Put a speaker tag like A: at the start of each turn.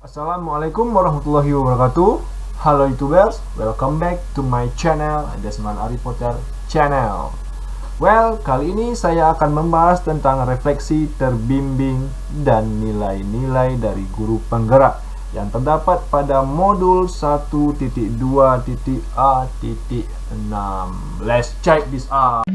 A: Assalamualaikum warahmatullahi wabarakatuh. Halo YouTubers, welcome back to my channel, Desman Ari Potter Channel. Well, kali ini saya akan membahas tentang refleksi terbimbing dan nilai-nilai dari guru penggerak yang terdapat pada modul 1.2.a.6. Let's check this out.